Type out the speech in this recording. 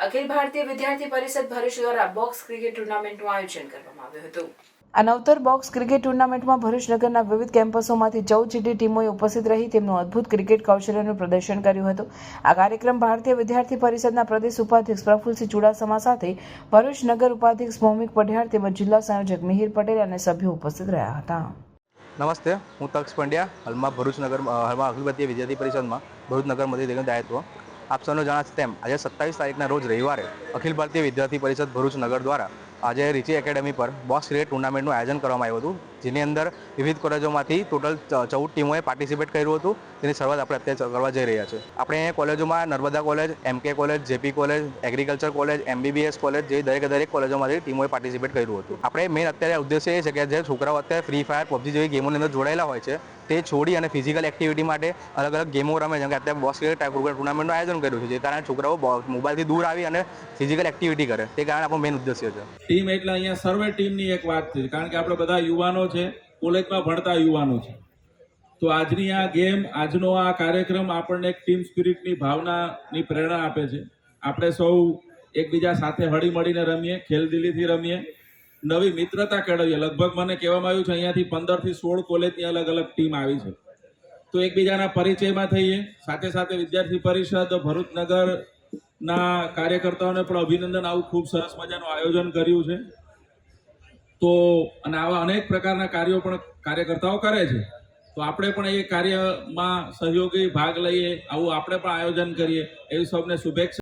અખિલ ભારતીય વિદ્યાર્થી પરિષદ ભરૂચ દ્વારા બોક્સ ક્રિકેટ ટુર્નામેન્ટનું આયોજન કરવામાં આવ્યું હતું। આ નવતર બોક્સ ક્રિકેટ ટુર્નામેન્ટમાં ભરૂચ નગરના વિવિધ કેમ્પસોમાંથી 14 જેટલી ટીમોએ ઉપસ્થિત રહી તેમનું અદ્ભુત ક્રિકેટ કૌશલ્યનું પ્રદર્શન કર્યું હતું। આ કાર્યક્રમ ભારતીય વિદ્યાર્થી પરિષદના પ્રદેશ ઉપાધ્યક્ષ પ્રફુલસિંહ ચુડાસમા સાથે ભરૂચ નગર ઉપાધ્યક્ષ ભૌમિક પઢિયાર તેમજ જિલ્લા સંયોજક મિહિર પટેલ અને સભ્યો ઉપસ્થિત રહ્યા હતા। નમસ્તે, હું તક્ષ પંડ્યા, હાલમાં ભરૂચ નગર અખિલ ભારતીય વિદ્યાર્થી પરિષદમાં ભરૂચ નગર મધ્ય દાયિત્વ। આપ સૌને જણાવશે તેમ આજે 27 તારીખના રોજ રવિવારે અખિલ ભારતીય વિદ્યાર્થી પરિષદ ભરૂચ નગર દ્વારા આજે રીચી એકેડમી પર બોક્સ ક્રિકેટ ટુર્નામેન્ટનું આયોજન કરવામાં આવ્યું હતું, જેની અંદર વિવિધ કોલેજોમાંથી ટોટલ 14 ટીમોએ પાર્ટિસિપેટ કર્યું હતું, તેની શરૂઆત આપણે અત્યારે કરવા જઈ રહ્યા છીએ। આપણે કોલેજોમાં નર્મદા કોલેજ, એમકે college, JP college, agriculture college, MBBS college જેવી દરેક કોલેજોમાંથી ટીમોએ પાર્ટિસિપેટ કર્યું હતું। આપણે મેઇન અત્યારે ઉદ્દેશ્ય એ છે કે જે છોકરાઓ અત્યારે ફ્રી ફાયર, પબજી જેવી ગેમોની અંદર જોડાયેલા હોય છે તે છોડી અને ફિઝિકલ એક્ટિવિટી માટે અલગ અલગ ગેમો રમે, જેમ કે અત્યારે બોક્સ ક્રિકેટ ટુર્નામેન્ટનું આયોજન કર્યું છે, જે કારણે છોકરાઓ મોબાઈલથી દૂર આવી અને ફિઝિકલ એક્ટિવિટી કરે, તે કારણે આપણો મેઇન ઉદ્દેશ્ય છે। ટીમ એટલે અહીંયા સર્વે ટીમની એક વાત છે, કારણ કે આપણે બધા યુવાનો છે, કોલેજમાં ભણતા યુવાનો છે, તો આજની આ ગેમ, આજનો આ કાર્યક્રમ આપણને એક ટીમ સ્પિરિટની ભાવનાની પ્રેરણા આપે છે। આપણે સૌ એકબીજા સાથે હળી મળીને રમીએ, ખેલદિલીથી રમીએ, નવી મિત્રતા કેળવીએ। લગભગ મને કહેવામાં આવ્યું છે અહીંયાથી 15 થી 16 કોલેજની અલગ અલગ ટીમ આવી છે, તો એકબીજાના પરિચયમાં થઈએ। સાથે સાથે વિદ્યાર્થી પરિષદ ભરૂચ નગરના કાર્યકર્તાઓને પણ અભિનંદન, આવું ખૂબ સરસ મજાનું આયોજન કર્યું છે। તો અને આવા અનેક પ્રકારના કાર્યો પણ કાર્યકર્તાઓ કરે છે, તો આપણે પણ એ કાર્યમાં સહયોગી ભાગ લઈએ, આવું આપણે પણ આયોજન કરીએ, એવી સૌને શુભેચ્છા।